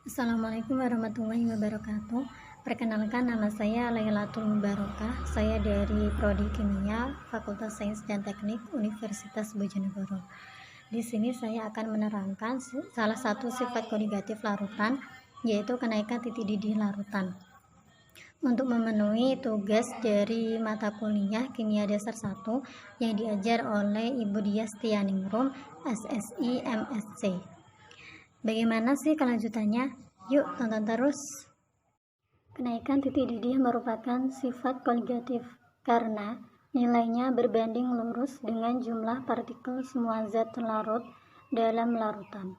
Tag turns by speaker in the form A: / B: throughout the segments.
A: Assalamualaikum warahmatullahi wabarakatuh. Perkenalkan, nama saya Lailatul Mubarakah. Saya dari Prodi Kimia, Fakultas Sains dan Teknik Universitas Bojonegoro. Di sini saya akan menerangkan salah satu sifat koligatif larutan, yaitu kenaikan titik didih larutan. Untuk memenuhi tugas dari mata kuliah Kimia Dasar 1 yang diajar oleh Ibu Dias Tianingrum, SSI MSc. Bagaimana sih kelanjutannya? Yuk tonton terus. Kenaikan titik didih merupakan sifat koligatif karena nilainya berbanding lurus dengan jumlah partikel semua zat larut dalam larutan.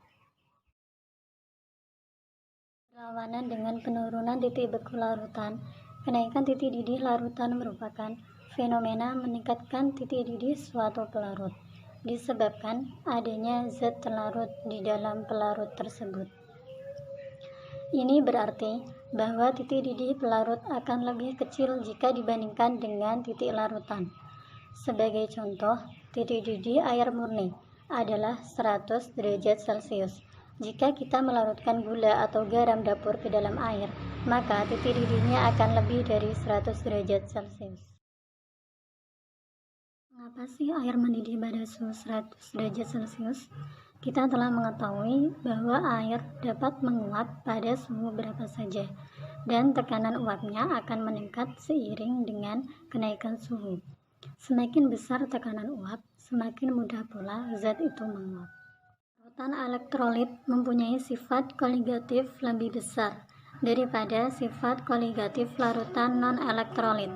A: Berlawanan dengan penurunan titik beku larutan, kenaikan titik didih larutan merupakan fenomena meningkatkan titik didih suatu pelarut, disebabkan adanya zat larut di dalam pelarut tersebut. Ini berarti bahwa titik didih pelarut akan lebih kecil jika dibandingkan dengan titik larutan. Sebagai contoh, titik didih air murni adalah 100 derajat Celcius. Jika kita melarutkan gula atau garam dapur ke dalam air, maka titik didihnya akan lebih dari 100 derajat Celcius. Mengapa sih air mendidih pada suhu 100 derajat Celcius? Kita telah mengetahui bahwa air dapat menguap pada suhu berapa saja, dan tekanan uapnya akan meningkat seiring dengan kenaikan suhu. Semakin besar tekanan uap, semakin mudah pula zat itu menguap. Larutan elektrolit mempunyai sifat koligatif lebih besar daripada sifat koligatif larutan non-elektrolit.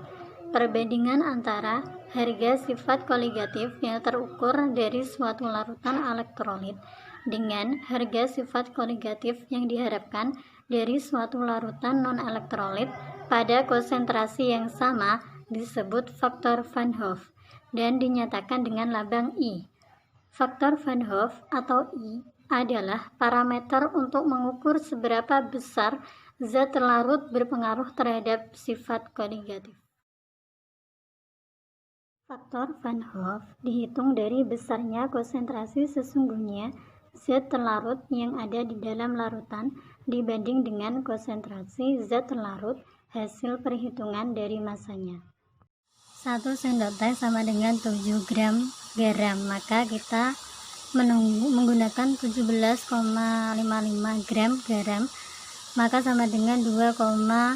A: Perbandingan antara harga sifat koligatif yang terukur dari suatu larutan elektrolit dengan harga sifat koligatif yang diharapkan dari suatu larutan non-elektrolit pada konsentrasi yang sama disebut faktor Van Hoff dan dinyatakan dengan lambang I. Faktor Van Hoff atau I adalah parameter untuk mengukur seberapa besar zat larut berpengaruh terhadap sifat koligatif. Faktor Van Hoff dihitung dari besarnya konsentrasi sesungguhnya zat larut yang ada di dalam larutan dibanding dengan konsentrasi zat larut hasil perhitungan dari masanya. 1 sendok teh sama dengan 7 gram garam, maka kita menggunakan 17,55 gram garam, maka sama dengan 2,5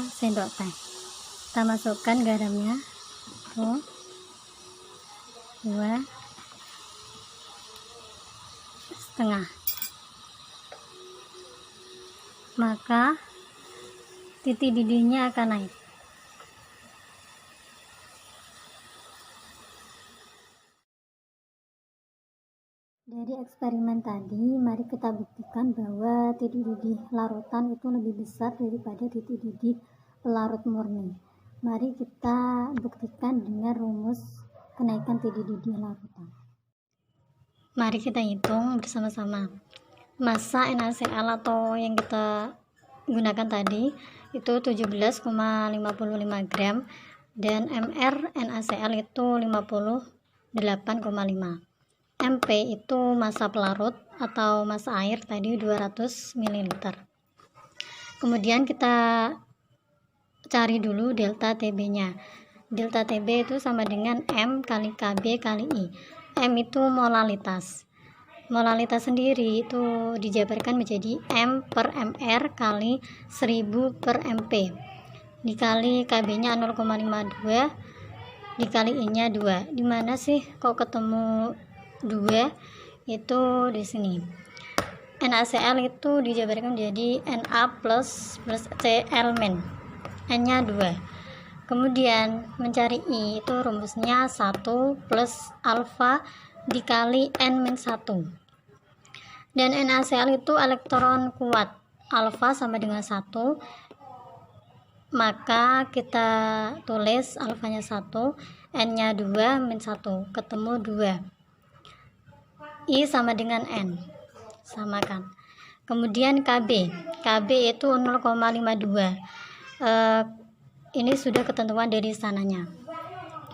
A: sendok teh. Kita masukkan garamnya, 2 setengah, maka titik didihnya akan naik. Dari eksperimen tadi, mari kita buktikan bahwa titik didih larutan itu lebih besar daripada titik didih pelarut murni. Mari kita buktikan dengan rumus kenaikan titik didih larutan. Mari kita hitung bersama-sama. Massa NaCl atau yang kita gunakan tadi itu 17,55 gram dan mR NaCl itu 58,5. MP itu massa pelarut atau massa air tadi 200 ml. Kemudian kita cari dulu delta TB-nya. Delta TB itu sama dengan M kali KB kali I. M itu molalitas. Molalitas sendiri itu dijabarkan menjadi M per MR kali 1000 per MP. Dikali KB-nya 0,52, dikali I-nya 2. Dimana sih kok ketemu 2? Itu di sini. NaCl itu dijabarkan menjadi Na plus Cl min. N-nya 2. Kemudian mencari I itu rumusnya 1 plus alfa dikali N-1. Dan NaCl itu elektron kuat, alfa sama dengan 1, maka kita tulis alfanya 1, N-nya 2, min 1, ketemu 2. I sama dengan N, samakan. Kemudian KB itu 0,52. Ini sudah ketentuan dari sananya.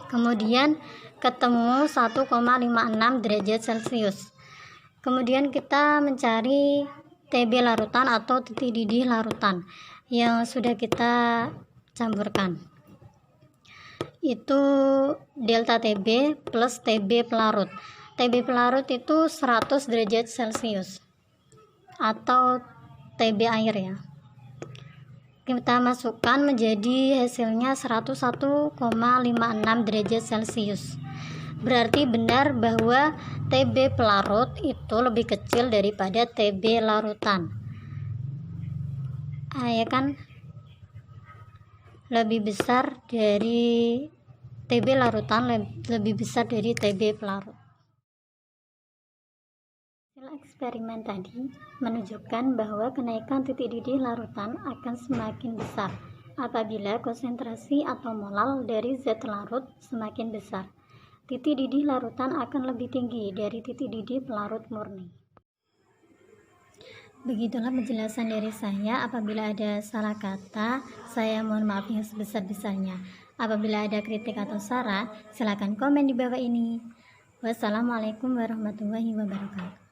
A: Kemudian ketemu 1,56 derajat Celcius. Kemudian kita mencari TB larutan atau titik didih larutan yang sudah kita campurkan. Itu delta TB plus TB pelarut. TB pelarut itu 100 derajat Celcius atau TB air ya. Kita masukkan menjadi hasilnya 101,56 derajat Celcius. Berarti benar bahwa TB pelarut itu lebih kecil daripada TB larutan. Ya kan? Lebih besar dari TB larutan, lebih besar dari TB pelarut. Hasil eksperimen tadi menunjukkan bahwa kenaikan titik didih larutan akan semakin besar apabila konsentrasi atau molal dari zat larut semakin besar. Titik didih larutan akan lebih tinggi dari titik didih pelarut murni. Begitulah penjelasan dari saya. Apabila ada salah kata, saya mohon maaf yang sebesar-besarnya. Apabila ada kritik atau saran, silakan komen di bawah ini. Wassalamualaikum warahmatullahi wabarakatuh.